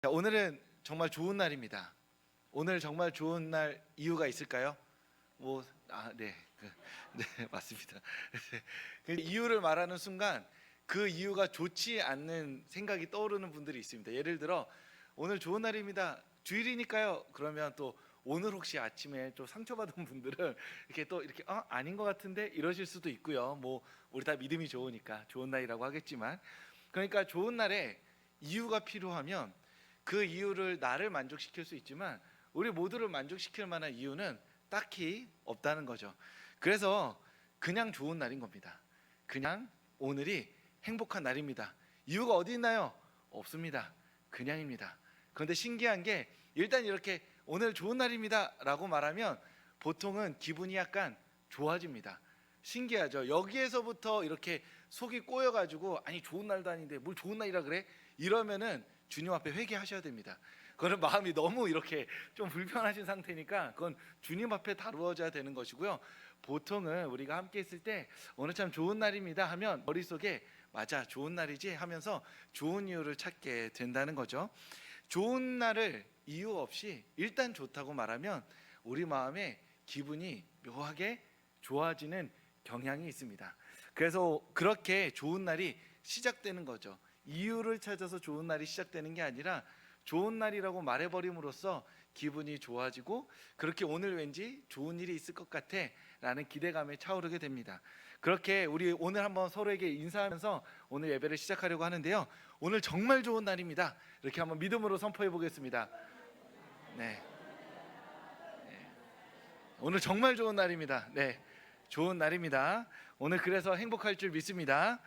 자, 오늘은 정말 좋은 날입니다. 오늘 정말 좋은 날 이유가 있을까요? 네, 네, 맞습니다. 그 이유를 말하는 순간 그 이유가 좋지 않는 생각이 떠오르는 분들이 있습니다. 예를 들어 오늘 좋은 날입니다. 주일이니까요. 그러면 또 오늘 혹시 아침에 좀 상처받은 분들은 이렇게 또 이렇게 아닌 것 같은데 이러실 수도 있고요. 우리 다 믿음이 좋으니까 좋은 날이라고 하겠지만, 그러니까 좋은 날에 이유가 필요하면 그 이유를 나를 만족시킬 수 있지만 우리 모두를 만족시킬 만한 이유는 딱히 없다는 거죠. 그래서 그냥 좋은 날인 겁니다. 그냥 오늘이 행복한 날입니다. 이유가 어디 있나요? 없습니다. 그냥입니다. 그런데 신기한 게 일단 이렇게 오늘 좋은 날입니다 라고 말하면 보통은 기분이 약간 좋아집니다. 신기하죠. 여기에서부터 이렇게 속이 꼬여가지고 아니 좋은 날도 아닌데 뭘 좋은 날이라 그래? 이러면은 주님 앞에 회개하셔야 됩니다. 그거는 마음이 너무 이렇게 좀 불편하신 상태니까 그건 주님 앞에 다루어져야 되는 것이고요. 보통은 우리가 함께 있을 때 오늘 참 좋은 날입니다 하면 머릿속에 맞아 좋은 날이지 하면서 좋은 이유를 찾게 된다는 거죠. 좋은 날을 이유 없이 일단 좋다고 말하면 우리 마음에 기분이 묘하게 좋아지는 경향이 있습니다. 그래서 그렇게 좋은 날이 시작되는 거죠. 이유를 찾아서 좋은 날이 시작되는 게 아니라 좋은 날이라고 말해버림으로써 기분이 좋아지고 그렇게 오늘 왠지 좋은 일이 있을 것 같아 라는 기대감에 차오르게 됩니다. 그렇게 우리 오늘 한번 서로에게 인사하면서 오늘 예배를 시작하려고 하는데요, 오늘 정말 좋은 날입니다. 이렇게 한번 믿음으로 선포해 보겠습니다. 네. 오늘 정말 좋은 날입니다. 네, 좋은 날입니다. 오늘 그래서 행복할 줄 믿습니다.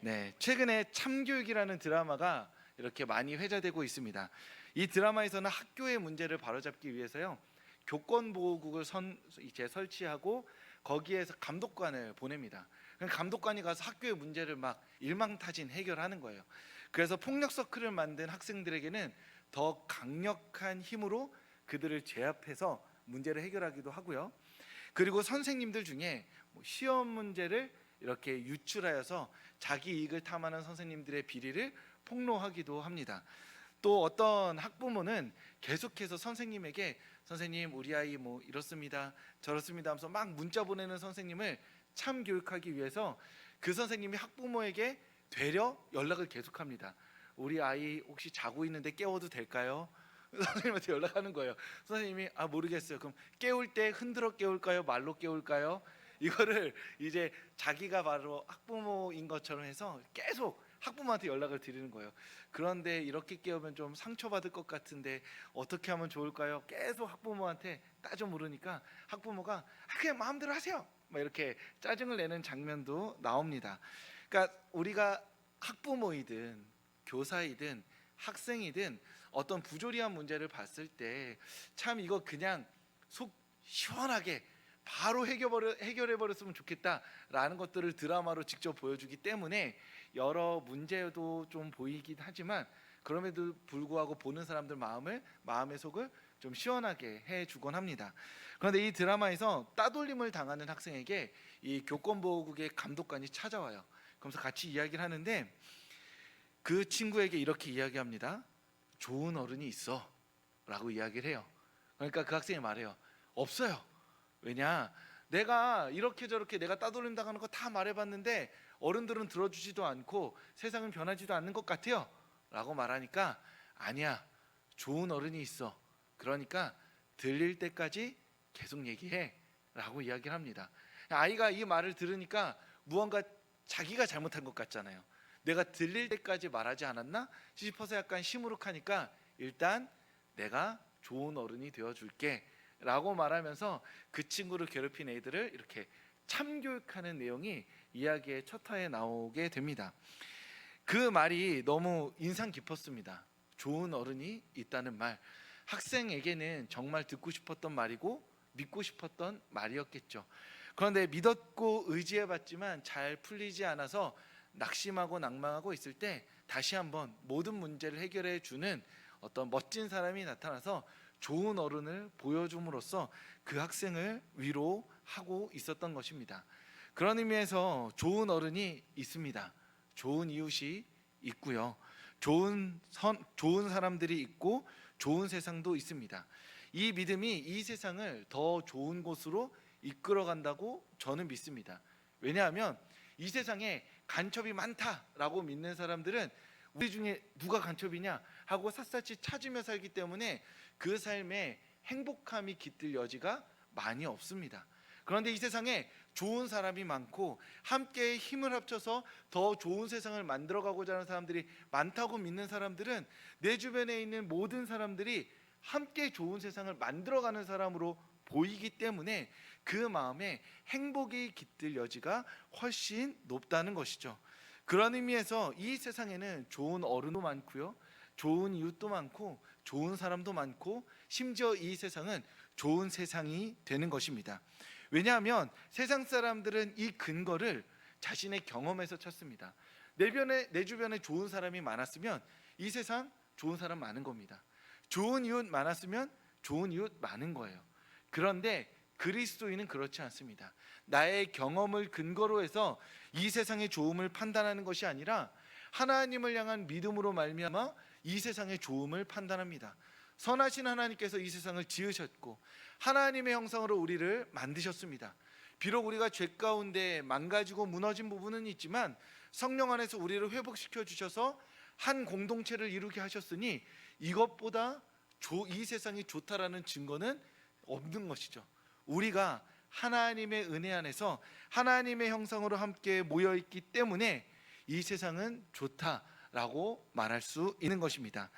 네, 최근에 참교육이라는 드라마가 이렇게 많이 회자되고 있습니다. 이 드라마에서는 학교의 문제를 바로잡기 위해서요, 교권보호국을 설치하고 거기에서 감독관을 보냅니다. 감독관이 가서 학교의 문제를 막 일망타진 해결하는 거예요. 그래서 폭력 서클을 만든 학생들에게는 더 강력한 힘으로 그들을 제압해서 문제를 해결하기도 하고요. 그리고 선생님들 중에 시험 문제를 이렇게 유출하여서 자기 이익을 탐하는 선생님들의 비리를 폭로하기도 합니다. 또 어떤 학부모는 계속해서 선생님에게 선생님 우리 아이 이렇습니다 저렇습니다 하면서 막 문자 보내는 선생님을 참교육하기 위해서 그 선생님이 학부모에게 되려 연락을 계속합니다. 우리 아이 혹시 자고 있는데 깨워도 될까요? 선생님한테 연락하는 거예요. 선생님이 모르겠어요. 그럼 깨울 때 흔들어 깨울까요? 말로 깨울까요? 이거를 이제 자기가 바로 학부모인 것처럼 해서 계속 학부모한테 연락을 드리는 거예요. 그런데 이렇게 깨우면 좀 상처받을 것 같은데 어떻게 하면 좋을까요? 계속 학부모한테 따져 물으니까 학부모가 그냥 마음대로 하세요 막 이렇게 짜증을 내는 장면도 나옵니다. 그러니까 우리가 학부모이든 교사이든 학생이든 어떤 부조리한 문제를 봤을 때 참 이거 그냥 속 시원하게 바로 해결해 버렸으면 좋겠다라는 것들을 드라마로 직접 보여주기 때문에 여러 문제도 좀 보이긴 하지만 그럼에도 불구하고 보는 사람들 마음의 속을 좀 시원하게 해주곤 합니다. 그런데 이 드라마에서 따돌림을 당하는 학생에게 이 교권보호국의 감독관이 찾아와요. 그러면서 같이 이야기를 하는데 그 친구에게 이렇게 이야기합니다. 좋은 어른이 있어 라고 이야기를 해요. 그러니까 그 학생이 말해요. 없어요. 왜냐, 내가 이렇게 저렇게 내가 따돌림 당하는 거 다 말해봤는데 어른들은 들어주지도 않고 세상은 변하지도 않는 것 같아요 라고 말하니까 아니야, 좋은 어른이 있어. 그러니까 들릴 때까지 계속 얘기해 라고 이야기를 합니다. 아이가 이 말을 들으니까 무언가 자기가 잘못한 것 같잖아요. 내가 들릴 때까지 말하지 않았나 싶어서 약간 시무룩하니까 일단 내가 좋은 어른이 되어줄게 라고 말하면서 그 친구를 괴롭힌 애들을 이렇게 참교육하는 내용이 이야기의 첫 화에 나오게 됩니다. 그 말이 너무 인상 깊었습니다. 좋은 어른이 있다는 말, 학생에게는 정말 듣고 싶었던 말이고 믿고 싶었던 말이었겠죠. 그런데 믿었고 의지해봤지만 잘 풀리지 않아서 낙심하고 낭망하고 있을 때 다시 한번 모든 문제를 해결해 주는 어떤 멋진 사람이 나타나서 좋은 어른을 보여줌으로써 그 학생을 위로하고 있었던 것입니다. 그런 의미에서 좋은 어른이 있습니다. 좋은 이웃이 있고요. 좋은 사람들이 있고 좋은 세상도 있습니다. 이 믿음이 이 세상을 더 좋은 곳으로 이끌어 간다고 저는 믿습니다. 왜냐하면 이 세상에 간첩이 많다라고 믿는 사람들은 우리 중에 누가 간첩이냐 하고 샅샅이 찾으며 살기 때문에 그 삶에 행복함이 깃들 여지가 많이 없습니다. 그런데 이 세상에 좋은 사람이 많고 함께 힘을 합쳐서 더 좋은 세상을 만들어가고자 하는 사람들이 많다고 믿는 사람들은 내 주변에 있는 모든 사람들이 함께 좋은 세상을 만들어가는 사람으로 보이기 때문에 그 마음에 행복이 깃들 여지가 훨씬 높다는 것이죠. 그런 의미에서 이 세상에는 좋은 어른도 많고요, 좋은 이웃도 많고 좋은 사람도 많고 심지어 이 세상은 좋은 세상이 되는 것입니다. 왜냐하면 세상 사람들은 이 근거를 자신의 경험에서 찾습니다. 내 주변에 좋은 사람이 많았으면 이 세상 좋은 사람 많은 겁니다. 좋은 이웃 많았으면 좋은 이웃 많은 거예요. 그런데 그리스도인은 그렇지 않습니다. 나의 경험을 근거로 해서 이 세상의 좋음을 판단하는 것이 아니라 하나님을 향한 믿음으로 말미암아 이 세상의 좋음을 판단합니다. 선하신 하나님께서 이 세상을 지으셨고 하나님의 형상으로 우리를 만드셨습니다. 비록 우리가 죄 가운데 망가지고 무너진 부분은 있지만 성령 안에서 우리를 회복시켜 주셔서 한 공동체를 이루게 하셨으니 이것보다 이 세상이 좋다라는 증거는 없는 것이죠. 우리가 하나님의 은혜 안에서 하나님의 형상으로 함께 모여 있기 때문에 이 세상은 좋다라고 말할 수 있는 것입니다.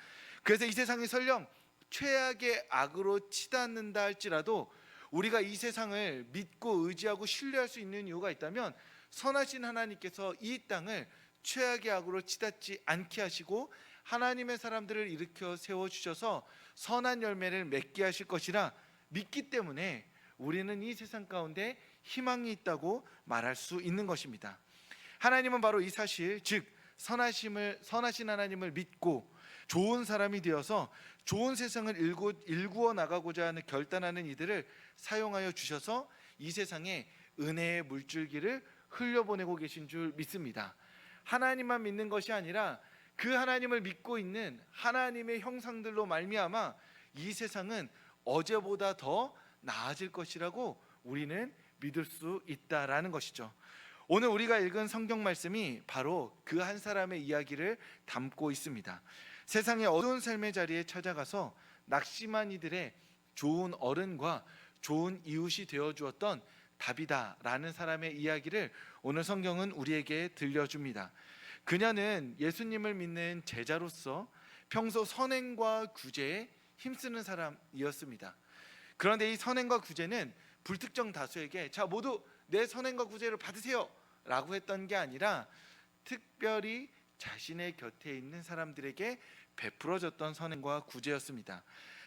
그래서 이 세상이 설령 최악의 악으로 치닫는다 할지라도 우리가 이 세상을 믿고 의지하고 신뢰할 수 있는 이유가 있다면 선하신 하나님께서 이 땅을 최악의 악으로 치닫지 않게 하시고 하나님의 사람들을 일으켜 세워주셔서 선한 열매를 맺게 하실 것이라 믿기 때문에 우리는 이 세상 가운데 희망이 있다고 말할 수 있는 것입니다. 하나님은 바로 이 사실, 즉 선하신 하나님을 믿고 좋은 사람이 되어서 좋은 세상을 일구어 나가고자 하는 결단하는 이들을 사용하여 주셔서 이 세상에 은혜의 물줄기를 흘려보내고 계신 줄 믿습니다. 하나님만 믿는 것이 아니라 그 하나님을 믿고 있는 하나님의 형상들로 말미암아 이 세상은 어제보다 더 나아질 것이라고 우리는 믿을 수 있다라는 것이죠. 오늘 우리가 읽은 성경 말씀이 바로 그 한 사람의 이야기를 담고 있습니다. 세상의 어두운 삶의 자리에 찾아가서 낙심한 이들의 좋은 어른과 좋은 이웃이 되어 주었던 다비다라는 사람의 이야기를 오늘 성경은 우리에게 들려줍니다. 그녀는 예수님을 믿는 제자로서 평소 선행과 구제에 힘쓰는 사람이었습니다. 그런데 이 선행과 구제는 불특정 다수에게 자 모두 내 선행과 구제를 받으세요 라고 했던 게 아니라 특별히 자신의 곁에 있는 사람들에게 베풀어졌던 선행과 구제였습니다.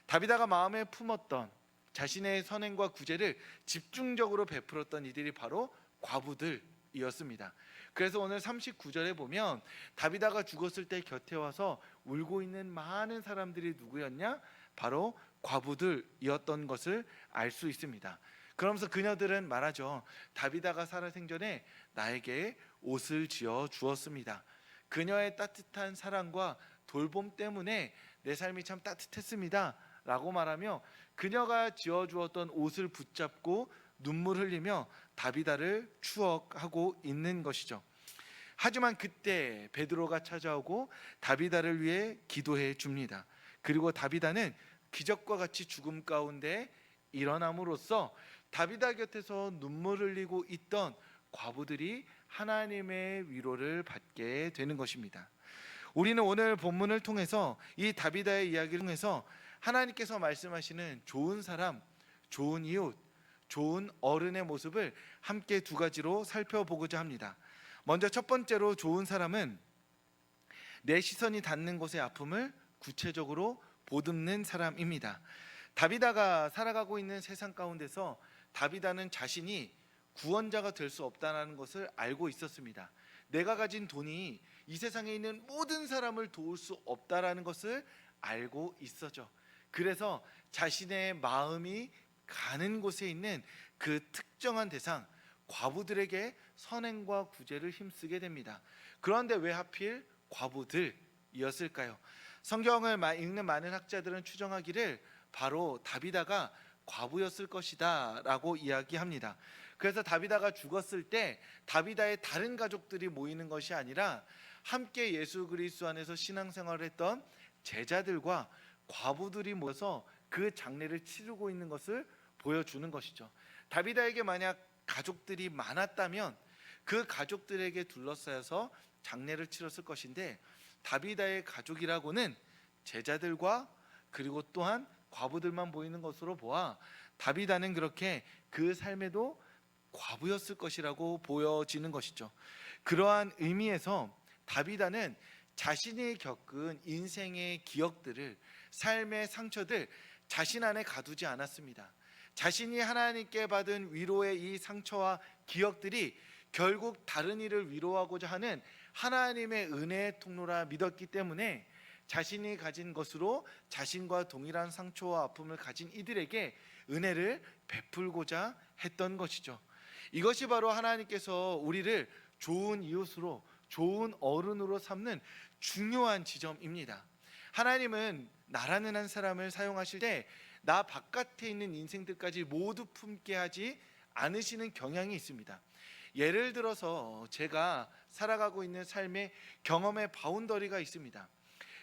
다비다가 마음에 품었던 자신의 선행과 구제를 집중적으로 베풀었던 이들이 바로 과부들이었습니다. 그래서 오늘 39절에 보면 다비다가 죽었을 때 곁에 와서 울고 있는 많은 사람들이 누구였냐? 바로 과부들이었던 것을 알 수 있습니다. 그러면서 그녀들은 말하죠. 다비다가 살아 생전에 나에게 옷을 지어 주었습니다. 그녀의 따뜻한 사랑과 돌봄 때문에 내 삶이 참 따뜻했습니다 라고 말하며 그녀가 지어 주었던 옷을 붙잡고 눈물 흘리며 다비다를 추억하고 있는 것이죠. 하지만 그때 베드로가 찾아오고 다비다를 위해 기도해 줍니다. 그리고 다비다는 기적과 같이 죽음 가운데 일어남으로써 다비다 곁에서 눈물 흘리고 있던 과부들이 하나님의 위로를 받게 되는 것입니다. 우리는 오늘 본문을 통해서 이 다비다의 이야기를 통해서 하나님께서 말씀하시는 좋은 사람, 좋은 이웃, 좋은 어른의 모습을 함께 두 가지로 살펴보고자 합니다. 먼저 첫 번째로 좋은 사람은 내 시선이 닿는 곳의 아픔을 구체적으로 보듬는 사람입니다. 다비다가 살아가고 있는 세상 가운데서 다비다는 자신이 구원자가 될 수 없다는 것을 알고 있었습니다. 내가 가진 돈이 이 세상에 있는 모든 사람을 도울 수 없다라는 것을 알고 있었죠. 그래서 자신의 마음이 가는 곳에 있는 그 특정한 대상, 과부들에게 선행과 구제를 힘쓰게 됩니다. 그런데 왜 하필 과부들? 이었을까요? 성경을 읽는 많은 학자들은 추정하기를 바로 다비다가 과부였을 것이다 라고 이야기합니다. 그래서 다비다가 죽었을 때 다비다의 다른 가족들이 모이는 것이 아니라 함께 예수 그리스도 안에서 신앙생활을 했던 제자들과 과부들이 모여서 그 장례를 치르고 있는 것을 보여주는 것이죠. 다비다에게 만약 가족들이 많았다면 그 가족들에게 둘러싸여서 장례를 치렀을 것인데, 다비다의 가족이라고는 제자들과 그리고 또한 과부들만 보이는 것으로 보아 다비다는 그렇게 그 삶에도 과부였을 것이라고 보여지는 것이죠. 그러한 의미에서 다비다는 자신이 겪은 인생의 기억들을, 삶의 상처들 자신 안에 가두지 않았습니다. 자신이 하나님께 받은 위로의 이 상처와 기억들이 결국 다른 이를 위로하고자 하는 하나님의 은혜의 통로라 믿었기 때문에 자신이 가진 것으로 자신과 동일한 상처와 아픔을 가진 이들에게 은혜를 베풀고자 했던 것이죠. 이것이 바로 하나님께서 우리를 좋은 이웃으로, 좋은 어른으로 삼는 중요한 지점입니다. 하나님은 나라는 한 사람을 사용하실 때 나 바깥에 있는 인생들까지 모두 품게 하지 않으시는 경향이 있습니다. 예를 들어서 제가 살아가고 있는 삶의 경험의 바운더리가 있습니다.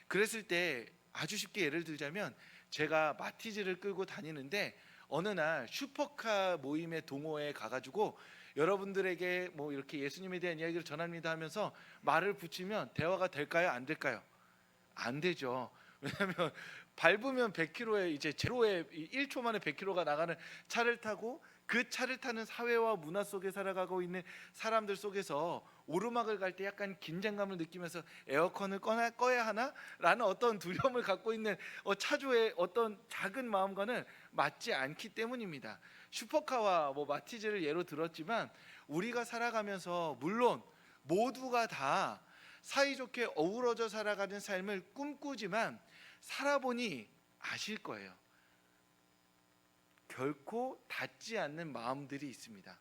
그랬을 때 아주 쉽게 예를 들자면, 제가 마티즈를 끌고 다니는데 어느 날 슈퍼카 모임의 동호회에 가가지고 여러분들에게 뭐 이렇게 예수님에 대한 이야기를 전합니다 하면서 말을 붙이면 대화가 될까요? 안 될까요? 안 되죠. 왜냐하면 밟으면 100km에 이제 제로에 1초 만에 100km가 나가는 차를 타고 그 차를 타는 사회와 문화 속에 살아가고 있는 사람들 속에서 오르막을 갈 때 약간 긴장감을 느끼면서 에어컨을 꺼야 하나? 라는 어떤 두려움을 갖고 있는 차주의 어떤 작은 마음과는 맞지 않기 때문입니다. 슈퍼카와 마티즈를 예로 들었지만 우리가 살아가면서 물론 모두가 다 사이좋게 어우러져 살아가는 삶을 꿈꾸지만 살아보니 아실 거예요. 결코 닿지 않는 마음들이 있습니다.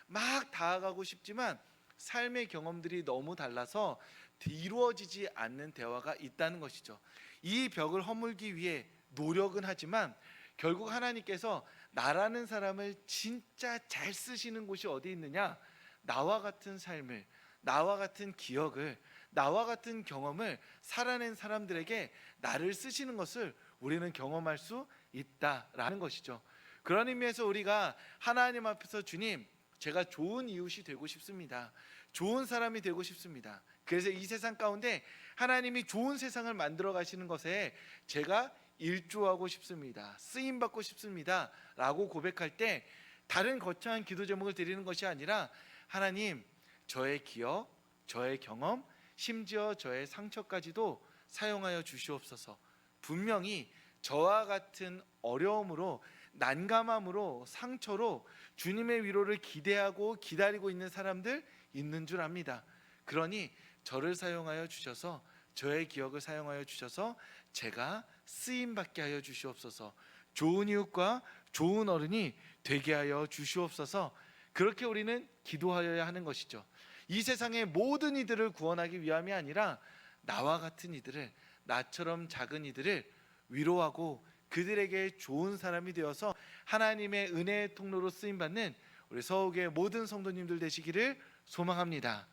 막 다가가고 싶지만 삶의 경험들이 너무 달라서 이루어지지 않는 대화가 있다는 것이죠. 이 벽을 허물기 위해 노력은 하지만 결국 하나님께서 나라는 사람을 진짜 잘 쓰시는 곳이 어디 있느냐? 나와 같은 삶을, 나와 같은 기억을, 나와 같은 경험을 살아낸 사람들에게 나를 쓰시는 것을 우리는 경험할 수 있다라는 것이죠. 그런 의미에서 우리가 하나님 앞에서 주님, 제가 좋은 이웃이 되고 싶습니다. 좋은 사람이 되고 싶습니다. 그래서 이 세상 가운데 하나님이 좋은 세상을 만들어 가시는 것에 제가 일조하고 싶습니다. 쓰임 받고 싶습니다. 라고 고백할 때 다른 거창한 기도 제목을 드리는 것이 아니라, 하나님, 저의 기억, 저의 경험, 심지어 저의 상처까지도 사용하여 주시옵소서. 분명히 저와 같은 어려움으로, 난감함으로, 상처로 주님의 위로를 기대하고 기다리고 있는 사람들 있는 줄 압니다. 그러니 저를 사용하여 주셔서, 저의 기억을 사용하여 주셔서 제가 쓰임받게 하여 주시옵소서. 좋은 이웃과 좋은 어른이 되게 하여 주시옵소서. 그렇게 우리는 기도하여야 하는 것이죠. 이 세상의 모든 이들을 구원하기 위함이 아니라 나와 같은 이들을, 나처럼 작은 이들을 위로하고 그들에게 좋은 사람이 되어서 하나님의 은혜의 통로로 쓰임받는 우리 서욱의 모든 성도님들 되시기를 소망합니다.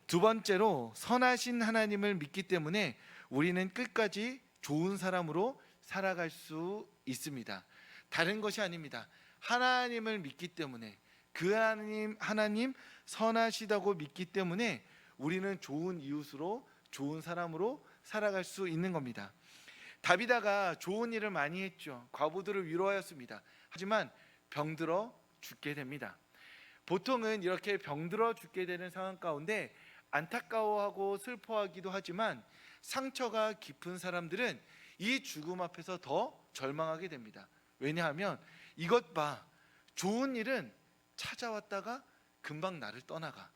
두 번째로, 선하신 하나님을 믿기 때문에 우리는 끝까지 좋은 사람으로 살아갈 수 있습니다. 다른 것이 아닙니다. 하나님을 믿기 때문에, 그 하나님 선하시다고 믿기 때문에 우리는 좋은 이웃으로, 좋은 사람으로 살아갈 수 있는 겁니다. 다비다가 좋은 일을 많이 했죠. 과부들을 위로하였습니다. 하지만 병들어 죽게 됩니다. 보통은 이렇게 병들어 죽게 되는 상황 가운데 안타까워하고 슬퍼하기도 하지만 상처가 깊은 사람들은 이 죽음 앞에서 더 절망하게 됩니다. 왜냐하면 이것 봐, 좋은 일은 찾아왔다가 금방 나를 떠나가.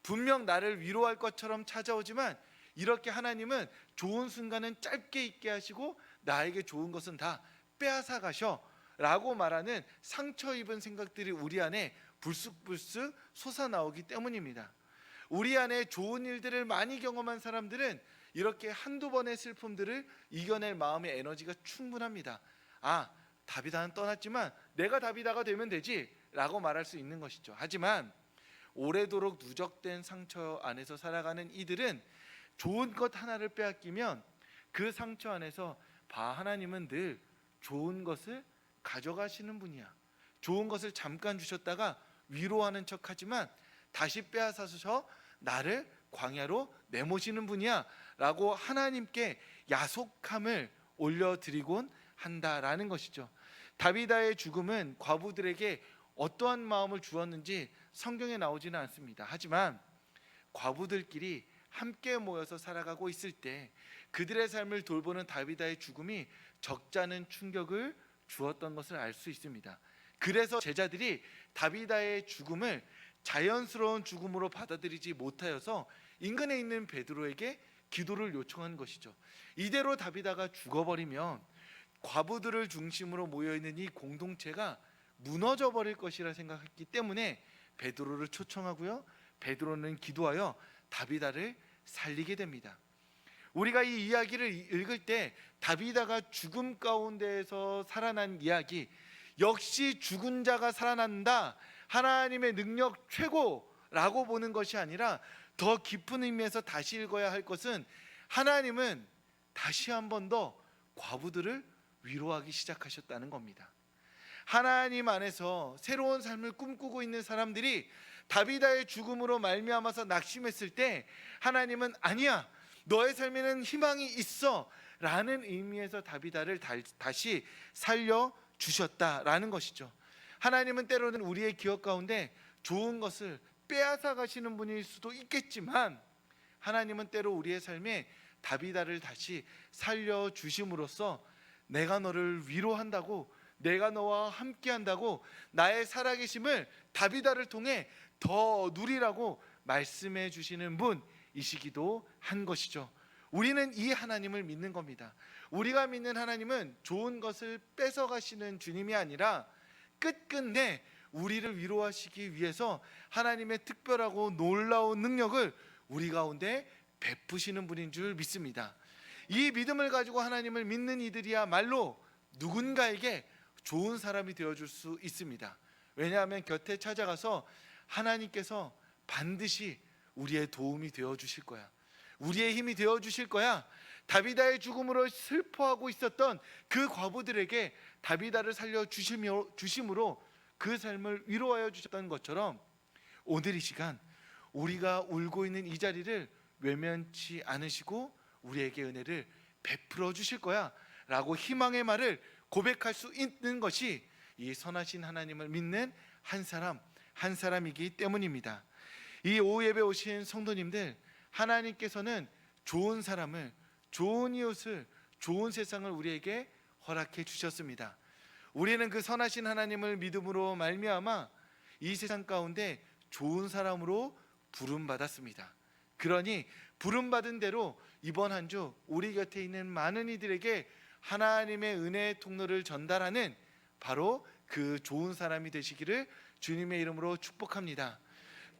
분명 나를 위로할 것처럼 찾아오지만 이렇게 하나님은 좋은 순간은 짧게 있게 하시고 나에게 좋은 것은 다 빼앗아 가셔 라고 말하는 상처 입은 생각들이 우리 안에 불쑥불쑥 솟아나오기 때문입니다. 우리 안에 좋은 일들을 많이 경험한 사람들은 이렇게 한두 번의 슬픔들을 이겨낼 마음의 에너지가 충분합니다. 아, 다비다는 떠났지만 내가 다비다가 되면 되지 라고 말할 수 있는 것이죠. 하지만 오래도록 누적된 상처 안에서 살아가는 이들은 좋은 것 하나를 빼앗기면 그 상처 안에서 하나님은 늘 좋은 것을 가져가시는 분이야. 좋은 것을 잠깐 주셨다가 위로하는 척하지만 다시 빼앗아서 나를 광야로 내모시는 분이야 라고 하나님께 야속함을 올려드리곤 한다라는 것이죠. 다비다의 죽음은 과부들에게 어떠한 마음을 주었는지 성경에 나오지는 않습니다. 하지만 과부들끼리 함께 모여서 살아가고 있을 때 그들의 삶을 돌보는 다비다의 죽음이 적잖은 충격을 주었던 것을 알 수 있습니다. 그래서 제자들이 다비다의 죽음을 자연스러운 죽음으로 받아들이지 못하여서 인근에 있는 베드로에게 기도를 요청한 것이죠. 이대로 다비다가 죽어버리면 과부들을 중심으로 모여있는 이 공동체가 무너져 버릴 것이라 생각했기 때문에 베드로를 초청하고요, 베드로는 기도하여 다비다를 살리게 됩니다. 우리가 이 이야기를 읽을 때 다비다가 죽음 가운데에서 살아난 이야기, 역시 죽은 자가 살아난다, 하나님의 능력 최고라고 보는 것이 아니라 더 깊은 의미에서 다시 읽어야 할 것은 하나님은 다시 한 번 더 과부들을 위로하기 시작하셨다는 겁니다. 하나님 안에서 새로운 삶을 꿈꾸고 있는 사람들이 다비다의 죽음으로 말미암아서 낙심했을 때 하나님은 아니야, 너의 삶에는 희망이 있어 라는 의미에서 다비다를 다시 살려주셨다라는 것이죠. 하나님은 때로는 우리의 기억 가운데 좋은 것을 빼앗아 가시는 분일 수도 있겠지만 하나님은 때로 우리의 삶에 다비다를 다시 살려주심으로써 내가 너를 위로한다고, 내가 너와 함께한다고, 나의 살아계심을 다비다를 통해 더 누리라고 말씀해 주시는 분이시기도 한 것이죠. 우리는 이 하나님을 믿는 겁니다. 우리가 믿는 하나님은 좋은 것을 뺏어가시는 주님이 아니라 끝끝내 우리를 위로하시기 위해서 하나님의 특별하고 놀라운 능력을 우리 가운데 베푸시는 분인 줄 믿습니다. 이 믿음을 가지고 하나님을 믿는 이들이야말로 누군가에게 좋은 사람이 되어줄 수 있습니다. 왜냐하면 곁에 찾아가서 하나님께서 반드시 우리의 도움이 되어주실 거야, 우리의 힘이 되어주실 거야. 다비다의 죽음으로 슬퍼하고 있었던 그 과부들에게 다비다를 살려주심으로 그 삶을 위로하여 주셨던 것처럼 오늘 이 시간 우리가 울고 있는 이 자리를 외면치 않으시고 우리에게 은혜를 베풀어 주실 거야 라고 희망의 말을 고백할 수 있는 것이 이 선하신 하나님을 믿는 한 사람 한 사람이기 때문입니다. 이 오후 예배 오신 성도님들, 하나님께서는 좋은 사람을, 좋은 이웃을, 좋은 세상을 우리에게 허락해 주셨습니다. 우리는 그 선하신 하나님을 믿음으로 말미암아 이 세상 가운데 좋은 사람으로 부름받았습니다. 그러니 부름받은 대로 이번 한 주 우리 곁에 있는 많은 이들에게 하나님의 은혜의 통로를 전달하는 바로 그 좋은 사람이 되시기를 주님의 이름으로 축복합니다.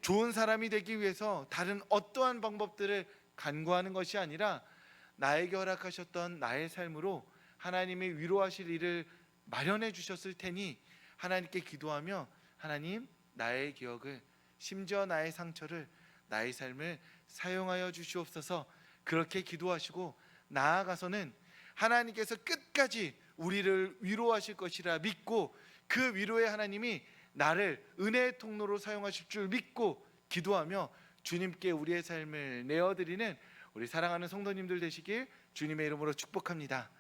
좋은 사람이 되기 위해서 다른 어떠한 방법들을 간구하는 것이 아니라 나에게 허락하셨던 나의 삶으로 하나님이 위로하실 일을 마련해 주셨을 테니 하나님께 기도하며 하나님, 나의 기억을, 심지어 나의 상처를, 나의 삶을 사용하여 주시옵소서. 그렇게 기도하시고 나아가서는 하나님께서 끝까지 우리를 위로하실 것이라 믿고 그 위로의 하나님이 나를 은혜의 통로로 사용하실 줄 믿고 기도하며 주님께 우리의 삶을 내어드리는 우리 사랑하는 성도님들 되시길 주님의 이름으로 축복합니다.